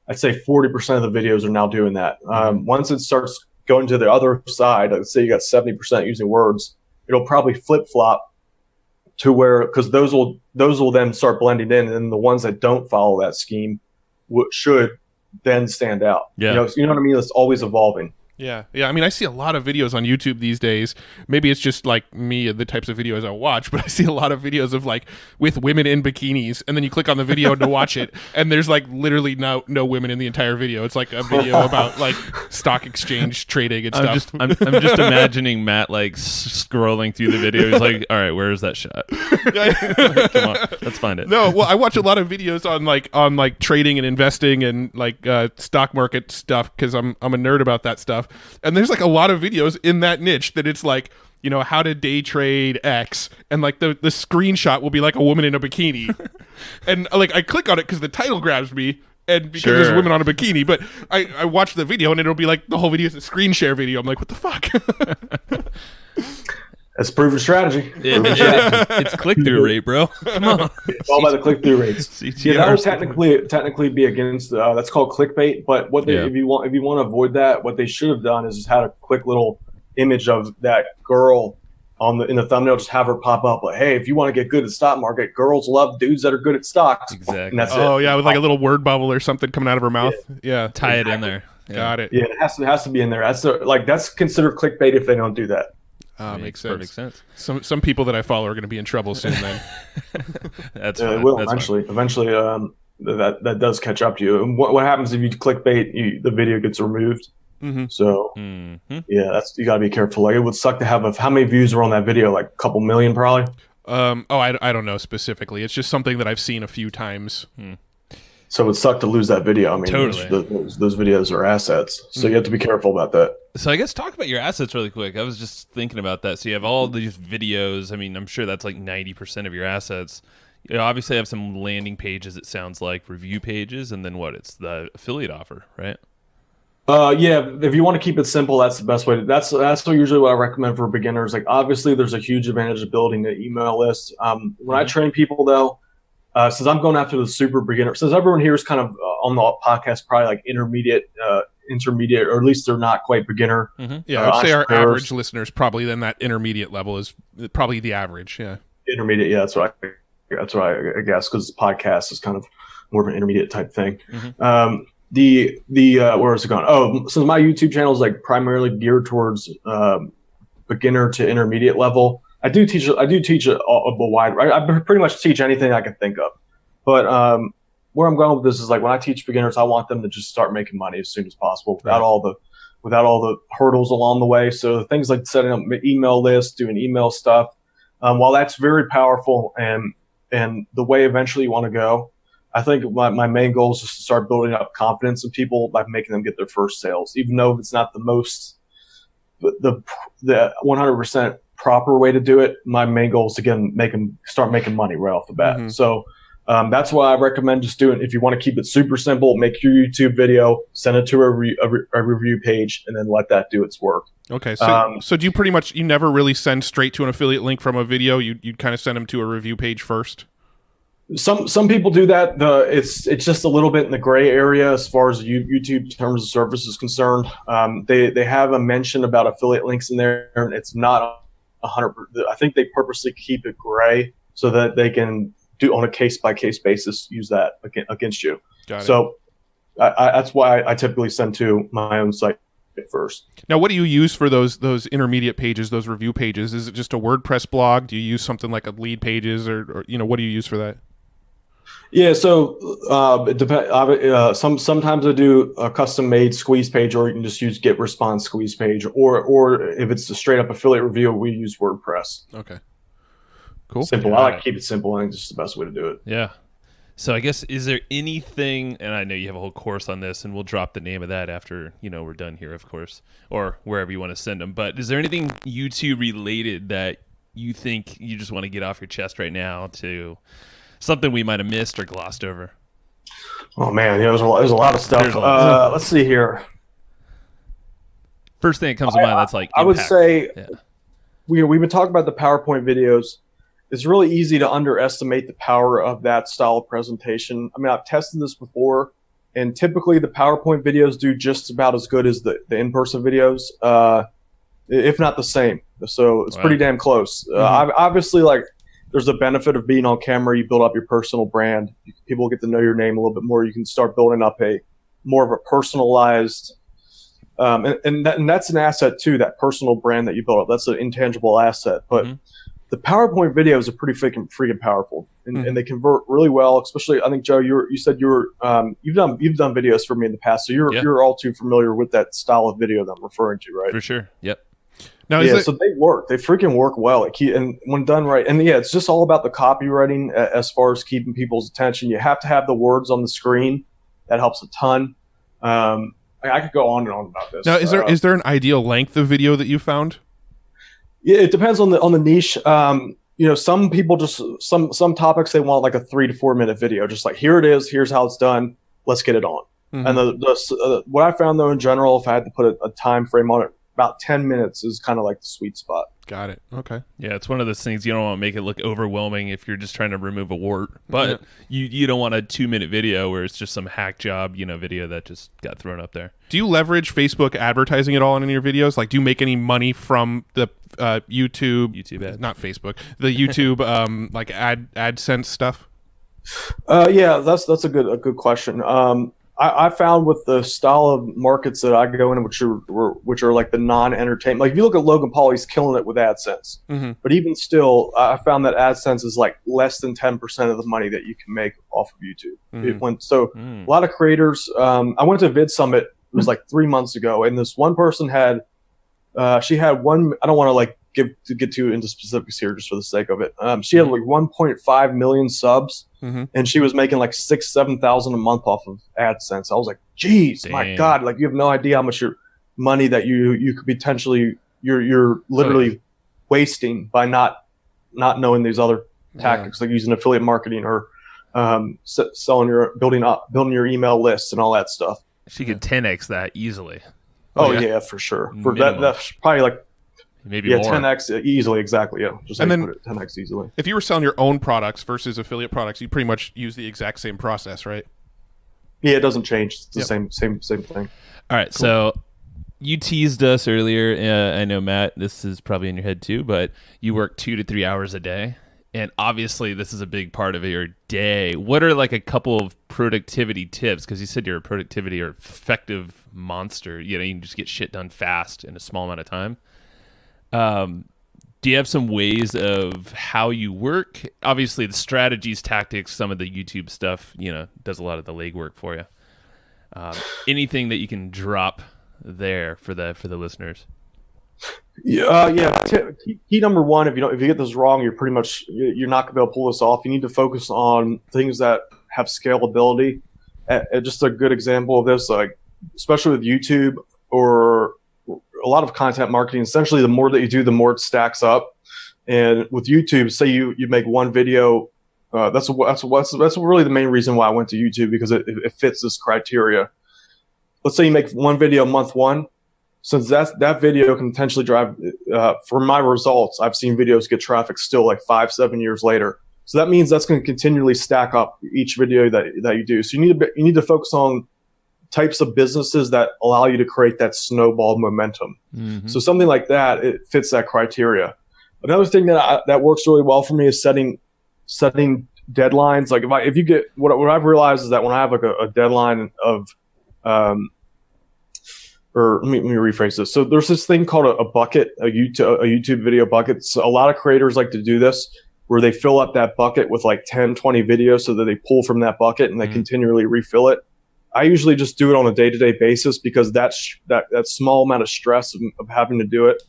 I'd say 40% of the videos are now doing that. Once it starts going to the other side, let's say you got 70% using words, it'll probably flip flop to where, because those will then start blending in, and then the ones that don't follow that scheme should then stand out. Yeah. You know what I mean? It's always evolving. Yeah. I mean, I see a lot of videos on YouTube these days. Maybe it's just like me and the types of videos I watch, but I see a lot of videos of like with women in bikinis, and then you click on the video to watch it, and there's like literally no women in the entire video. It's like a video about like stock exchange trading and stuff. I'm just imagining Matt like scrolling through the video. He's like, all right, where's that shot? Like, come on, let's find it. No, well, I watch a lot of videos on like trading and investing and like stock market stuff, because I'm a nerd about that stuff. And there's like a lot of videos in that niche that it's like, how to day trade X, and like the screenshot will be like a woman in a bikini. And like I click on it because the title grabs me, and because there's a woman on a bikini, but I watch the video and it'll be like the whole video is a screen share video. I'm like, what the fuck? That's proven strategy. It's click-through rate, bro. Come on. It's all about the click-through rates. Yeah, that would technically be against. That's called clickbait. But if you want to avoid that, what they should have done is just had a quick little image of that girl in the thumbnail. Just have her pop up like, "Hey, if you want to get good at the stock market, girls love dudes that are good at stocks." Exactly. And that's it. Yeah, with like a little word bubble or something coming out of her mouth. Yeah. Tie it in there. Yeah. Got it. Yeah, it has to be in there. That's considered clickbait if they don't do that. Makes perfect sense. Some people that I follow are going to be in trouble soon. Then that's it will eventually. Eventually, that does catch up to you. And what happens if you clickbait? The video gets removed. So yeah, you got to be careful. Like it would suck to have how many views are on that video? Like a couple million, probably. I don't know specifically. It's just something that I've seen a few times. So it would suck to lose that video. I mean, totally. those videos are assets, so you have to be careful about that. So I guess talk about your assets really quick. I was just thinking about that. So you have all these videos. I mean, I'm sure that's like 90% of your assets. You obviously have some landing pages, it sounds like, review pages, and then what? It's the affiliate offer, right? Yeah, if you want to keep it simple, that's the best way. That's usually what I recommend for beginners. Like obviously, there's a huge advantage of building an email list. When I train people, though, since I'm going after the super beginner, since everyone here is kind of on the podcast, probably like intermediate, or at least they're not quite beginner. Yeah, I'd say our average listeners probably then that intermediate level is probably the average. Yeah, intermediate. Yeah, that's what I guess, because the podcast is kind of more of an intermediate type thing. Where is it going? Oh, so my YouTube channel is like primarily geared towards beginner to intermediate level. I do teach a wide. I pretty much teach anything I can think of, but where I'm going with this is like when I teach beginners, I want them to just start making money as soon as possible without all without all the hurdles along the way. So things like setting up email lists, doing email stuff, while that's very powerful and the way eventually you want to go, I think my main goal is just to start building up confidence in people by making them get their first sales, even though it's not the most, the 100% proper way to do it. My main goal is to start making money right off the bat. Mm-hmm. So that's why I recommend just doing, if you want to keep it super simple, make your YouTube video, send it to a review page, and then let that do its work. Okay. So do you pretty much, you never really send straight to an affiliate link from a video? You'd kind of send them to a review page first? Some people do that. It's just a little bit in the gray area as far as YouTube terms of service is concerned. They have a mention about affiliate links in there, and it's not 100%. I think they purposely keep it gray so that they can do on a case-by-case basis use that against you. Got it. So that's why I typically send to my own site first. Now, what do you use for those intermediate pages, those review pages? Is it just a WordPress blog? Do you use something like a lead pages, or what do you use for that? Yeah, so it depends. Sometimes I do a custom-made squeeze page, or you can just use Get Response squeeze page, or if it's a straight-up affiliate review, we use WordPress. Okay, cool. Simple. Yeah. I like to keep it simple. I think it's just the best way to do it. Yeah. So I guess, is there anything, and I know you have a whole course on this, and we'll drop the name of that after, we're done here, of course, or wherever you want to send them. But is there anything YouTube related that you think you just want to get off your chest right now, to something we might have missed or glossed over? Oh man, there's a lot of stuff. Let's see here. First thing that comes to mind, that's like I would impact. say Yeah. we've been talking about the PowerPoint videos. It's really easy to underestimate the power of that style of presentation. I mean, I've tested this before, and typically the PowerPoint videos do just about as good as the in-person videos, if not the same. So it's pretty damn close. Obviously, like, there's a benefit of being on camera. You build up your personal brand. People get to know your name a little bit more. You can start building up more of a personalized, and that's an asset too. That personal brand that you build up, that's an intangible asset. But the PowerPoint videos are pretty freaking powerful, and they convert really well. Especially, I think, Joe, you said you've done videos for me in the past, so you're all too familiar with that style of video that I'm referring to, right? For sure. Yep. Now, so they work. They freaking work well. And when done right, and it's just all about the copywriting as far as keeping people's attention. You have to have the words on the screen. That helps a ton. I could go on and on about this. Now, is there an ideal length of video that you found? Yeah, it depends on the niche. Some people some topics they want like a 3 to 4 minute video. Just like, here it is. Here's how it's done. Let's get it on. And what I found though in general, if I had to put a time frame on it, about 10 minutes is kind of like the sweet spot. Got it. Okay. Yeah, it's one of those things you don't want to make it look overwhelming if you're just trying to remove a wart. But you don't want a 2-minute video where it's just some hack job, video that just got thrown up there. Do you leverage Facebook advertising at all in any of your videos? Like, do you make any money from the YouTube ads? Not Facebook, the YouTube like AdSense stuff? Yeah, that's a good question. I found with the style of markets that I go in, which are like the non-entertainment. Like, if you look at Logan Paul, he's killing it with AdSense. But even still, I found that AdSense is like less than 10% of the money that you can make off of YouTube. A lot of creators. I went to Vid Summit. It was like 3 months ago, and this one person had one. I don't want to get too into specifics here just for the sake of it. She had like 1.5 million subs, and she was making like $6,000-7,000 a month off of AdSense. I was like, geez, my God, like, you have no idea how much your money that you could potentially you're literally wasting by not knowing these other tactics, like using affiliate marketing or building your email lists and all that stuff. She could 10x that easily. Oh yeah, for sure. For that's probably like maybe more. 10x easily, exactly. Yeah, just and then put it 10x easily. If you were selling your own products versus affiliate products, you pretty much use the exact same process, right? Yeah, it doesn't change. It's the same thing. All right, so you teased us earlier. I know, Matt, this is probably in your head too, but you work 2 to 3 hours a day. And obviously, this is a big part of your day. What are like a couple of productivity tips? Because you said you're a productivity or effective monster. You can just get shit done fast in a small amount of time. Do you have some ways of how you work? Obviously, the strategies, tactics, some of the YouTube stuff, does a lot of the legwork for you. Anything that you can drop there for the listeners? Key number one, if you get this wrong, you're not gonna be able to pull this off. You need to focus on things that have scalability. Just a good example of this, like especially with YouTube or a lot of content marketing, essentially the more that you do, the more it stacks up. And with YouTube, say you make one video, that's really the main reason why I went to YouTube, because it fits this criteria. Let's say you make one video month one, since that video can potentially drive, for my results, I've seen videos get traffic still like 5-7 years later. So that means that's going to continually stack up each video that you do. So you need to focus on types of businesses that allow you to create that snowball momentum. Mm-hmm. So something like that, it fits that criteria. Another thing that works really well for me is setting deadlines. Like if you get what I've realized is that when I have like a deadline of or let me rephrase this. So there's this thing called a bucket, a YouTube video bucket. So a lot of creators like to do this, where they fill up that bucket with like 10, 20 videos so that they pull from that bucket and they continually refill it. I usually just do it on a day-to-day basis, because that small amount of stress of having to do it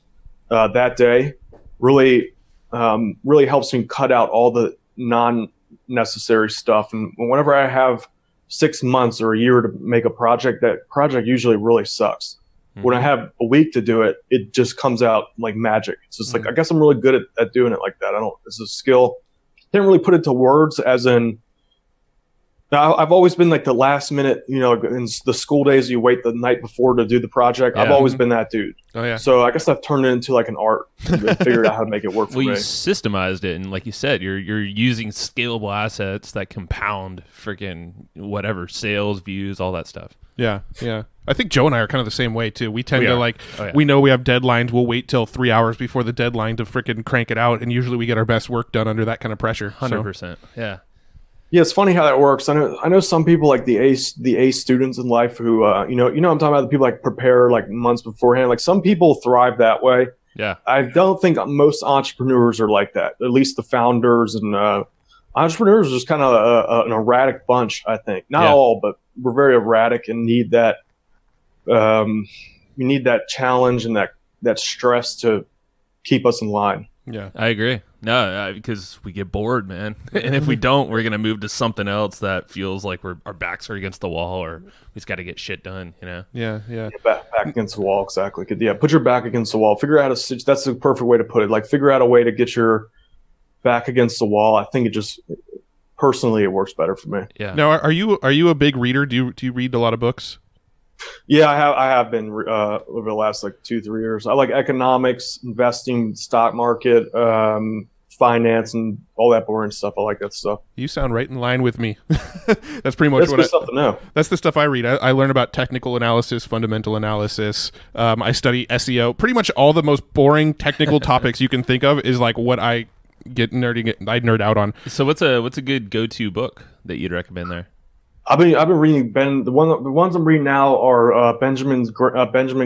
that day really helps me cut out all the non-necessary stuff. And whenever I have 6 months or a year to make a project, that project usually really sucks. Mm-hmm. When I have a week to do it, it just comes out like magic. It's just like, I guess I'm really good at doing it like that. It's a skill. Can't really put it to words, as in, I've always been like the last minute, in the school days, you wait the night before to do the project. Yeah. I've always been that dude. Oh, yeah. So I guess I've turned it into like an art and figured out how to make it work for me. Well, you systemized it, and like you said, you're using scalable assets that compound freaking whatever, sales, views, all that stuff. Yeah, yeah. I think Joe and I are kind of the same way too. We tend to we know we have deadlines. We'll wait till 3 hours before the deadline to freaking crank it out, and usually we get our best work done under that kind of pressure. 100%. Yeah. Yeah, it's funny how that works. I know some people, like the A students in life who I'm talking about, the people like prepare like months beforehand. Like some people thrive that way. Yeah. I don't think most entrepreneurs are like that. At least the founders and entrepreneurs are just kind of an erratic bunch, I think. Not all, but we're very erratic and need that we need that challenge and that stress to keep us in line. Yeah, I agree. No, because we get bored, man. And if we don't, we're going to move to something else that feels like our backs are against the wall, or we just got to get shit done, Yeah, yeah. Back against the wall, exactly. Yeah, put your back against the wall. Figure out that's the perfect way to put it. Like, figure out a way to get your back against the wall. I think personally, it works better for me. Yeah. Now, are you a big reader? Do you read a lot of books? Yeah, I have been over the last like 2-3 years. I like economics, investing, stock market, finance, and all that boring stuff. I like that stuff. You sound right in line with me. That's pretty much stuff to know. That's the stuff I read. I learn about technical analysis, fundamental analysis. I study SEO. Pretty much all the most boring technical topics you can think of is like what I nerd out on. So what's a good go-to book that you'd recommend there? I've been reading the ones I'm reading now are Benjamin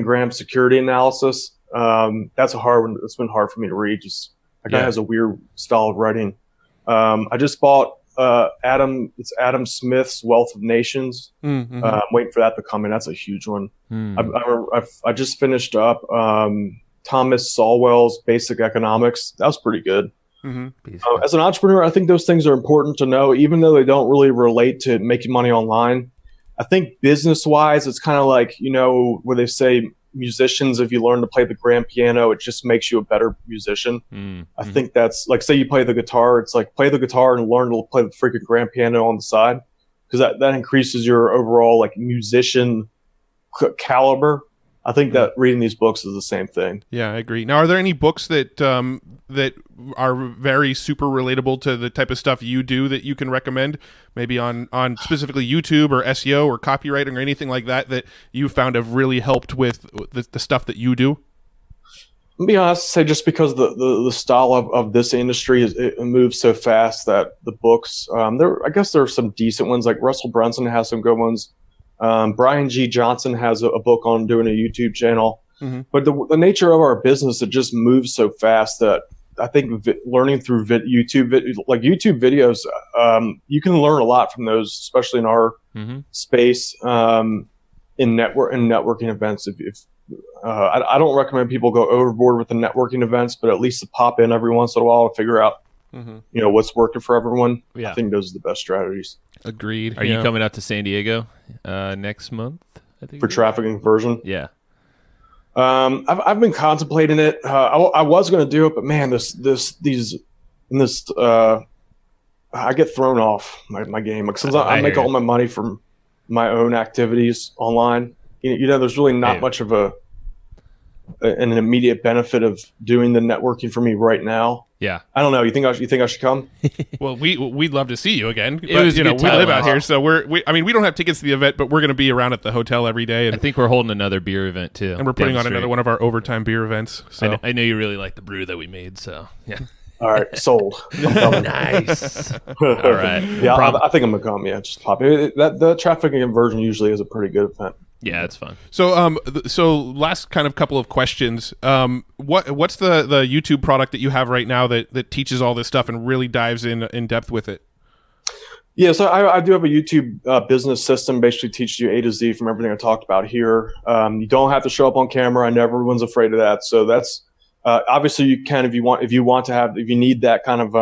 Graham's Security Analysis. That's a hard one. It's been hard for me to read. Just that guy has a weird style of writing. I just bought Adam Smith's Wealth of Nations. Mm-hmm. I'm waiting for that to come in. That's a huge one. I just finished up Thomas Sowell's Basic Economics. That was pretty good. Mm-hmm. As an entrepreneur, I think those things are important to know, even though they don't really relate to making money online. I think business-wise, it's kind of like, where they say musicians, if you learn to play the grand piano, it just makes you a better musician. Mm-hmm. I think that's like, say you play the guitar, it's like play the guitar and learn to play the freaking grand piano on the side, because that increases your overall like musician caliber. I think that reading these books is the same thing. Yeah, I agree. Now, are there any books that that are very super relatable to the type of stuff you do that you can recommend, maybe on specifically YouTube or SEO or copywriting or anything like that you found have really helped with the stuff that you do? I'll be honest, say just because the style of this industry it moves so fast that the books, I guess there are some decent ones, like Russell Brunson has some good ones. Brian G. Johnson has a book on doing a YouTube channel. Mm-hmm. But the nature of our business, it just moves so fast that I think learning through YouTube videos, you can learn a lot from those, especially in our space. And in networking events. If I don't recommend people go overboard with the networking events, but at least to pop in every once in a while to figure out, what's working for everyone. Yeah. I think those are the best strategies. Agreed. Are you coming out to San Diego next month? I think For traffic conversion? Yeah. I've been contemplating it. I was going to do it, but man, I get thrown off my game. Like, since I make all my money from my own activities online, there's really not much of an immediate benefit of doing the networking for me right now. Yeah. I don't know. You think I should come? Well, we'd love to see you again. But, It was we a good time. live out here, so we don't have tickets to the event, but we're going to be around at the hotel every day. And I think we're holding another beer event too. we're putting on another one of our overtime beer events. So I know you really like the brew that we made, so yeah. All right, sold. I'm coming. Nice. All right. Yeah, I think I'm gonna come. Yeah, just pop it. The traffic conversion usually is a pretty good event. Yeah, it's fun. So last kind of couple of questions. What's the YouTube product that you have right now that teaches all this stuff and really dives in depth with it? Yeah, so I do have a YouTube business system. Basically, teaches you A to Z from everything I talked about here. You don't have to show up on camera. I know everyone's afraid of that. So that's obviously you can if you need that kind of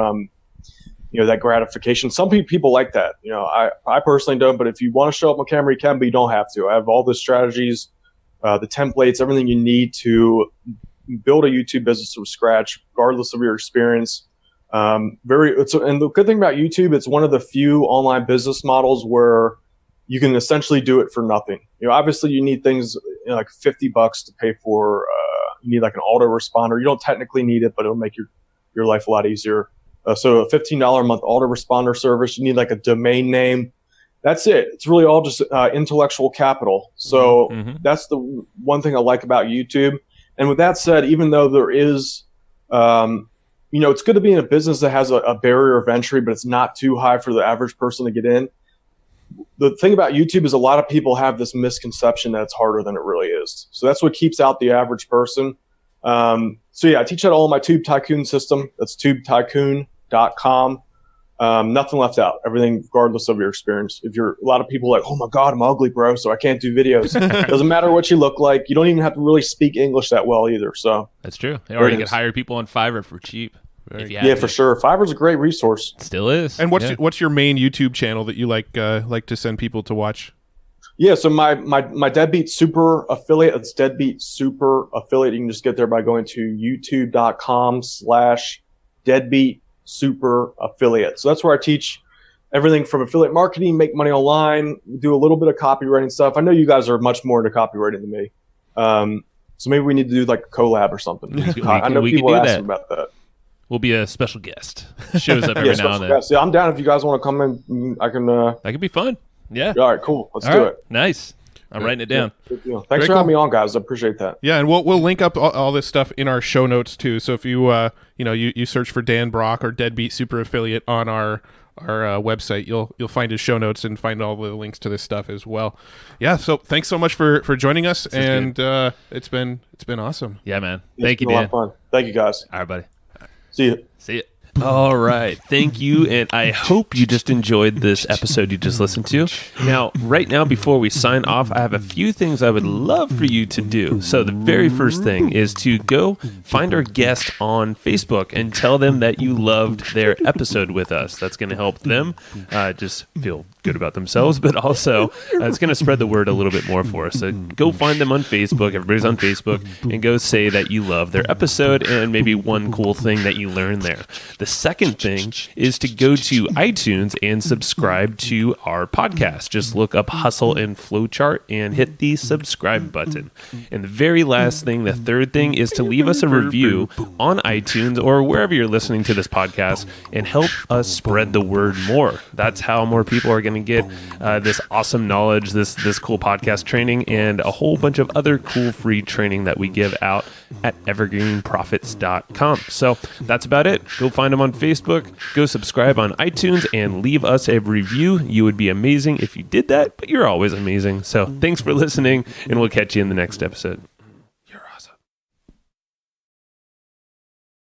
that gratification. Some people like that. I personally don't. But if you want to show up on camera, you can, but you don't have to. I have all the strategies, the templates, everything you need to build a YouTube business from scratch, regardless of your experience. And the good thing about YouTube, it's one of the few online business models where you can essentially do it for nothing. Obviously you need things like $50 to pay for. You need like an autoresponder. You don't technically need it, but it'll make your life a lot easier. So a $15 a month autoresponder service. You need like a domain name. That's it. It's really all just intellectual capital. So that's the one thing I like about YouTube. And with that said, even though there is, it's good to be in a business that has a barrier of entry, but it's not too high for the average person to get in. The thing about YouTube is a lot of people have this misconception that it's harder than it really is. So that's what keeps out the average person. I teach that all in my Tube Tycoon system. That's tubetycoon.com. Nothing left out. Everything, regardless of your experience. A lot of people are like, oh my God, I'm ugly, bro, so I can't do videos. Doesn't matter what you look like. You don't even have to really speak English that well either. So that's true. Or you can hire people on Fiverr for cheap. For sure. Fiverr's a great resource. Still is. And what's your main YouTube channel that you like to send people to watch? Yeah, so my Deadbeat Super affiliate, it's Deadbeat Super affiliate. You can just get there by going to youtube.com/Deadbeat Super affiliate. So that's where I teach everything from affiliate marketing, make money online, do a little bit of copywriting stuff. I know you guys are much more into copywriting than me. So maybe we need to do like a collab or something. I know people ask about that. We'll be a special guest. Shows up every now and then. Yeah, I'm down if you guys want to come in. I can. That could be fun. Yeah. All right, cool. Let's do it. Nice. I'm writing it down. Yeah. Thanks for having me on, guys. I appreciate that. Yeah, and we'll link up all this stuff in our show notes too. So if you you search for Dan Brock or Deadbeat Super Affiliate on our website, you'll find his show notes and find all the links to this stuff as well. Yeah. So thanks so much for joining us, and it's been awesome. Yeah, man. Thank you, Dan. It's been a lot of fun. Thank you, guys. All right, buddy. See you. See you. All right. Thank you. And I hope you just enjoyed this episode you just listened to. Now, right now, before we sign off, I have a few things I would love for you to do. So the very first thing is to go find our guest on Facebook and tell them that you loved their episode with us. That's going to help them just feel good about themselves, but also it's going to spread the word a little bit more for us. So go find them on Facebook. Everybody's on Facebook, and go say that you love their episode and maybe one cool thing that you learned there. The second thing is to go to iTunes and subscribe to our podcast. Just look up Hustle and Flowchart and hit the subscribe button. And the very last thing, the third thing, is to leave us a review on iTunes or wherever you're listening to this podcast and help us spread the word more. That's how more people are going to get this awesome knowledge, this cool podcast training, and a whole bunch of other cool free training that we give out at evergreenprofits.com. So that's about it. Go find them on Facebook, go subscribe on iTunes, and leave us a review. You would be amazing if you did that, but you're always amazing. So thanks for listening, and we'll catch you in the next episode.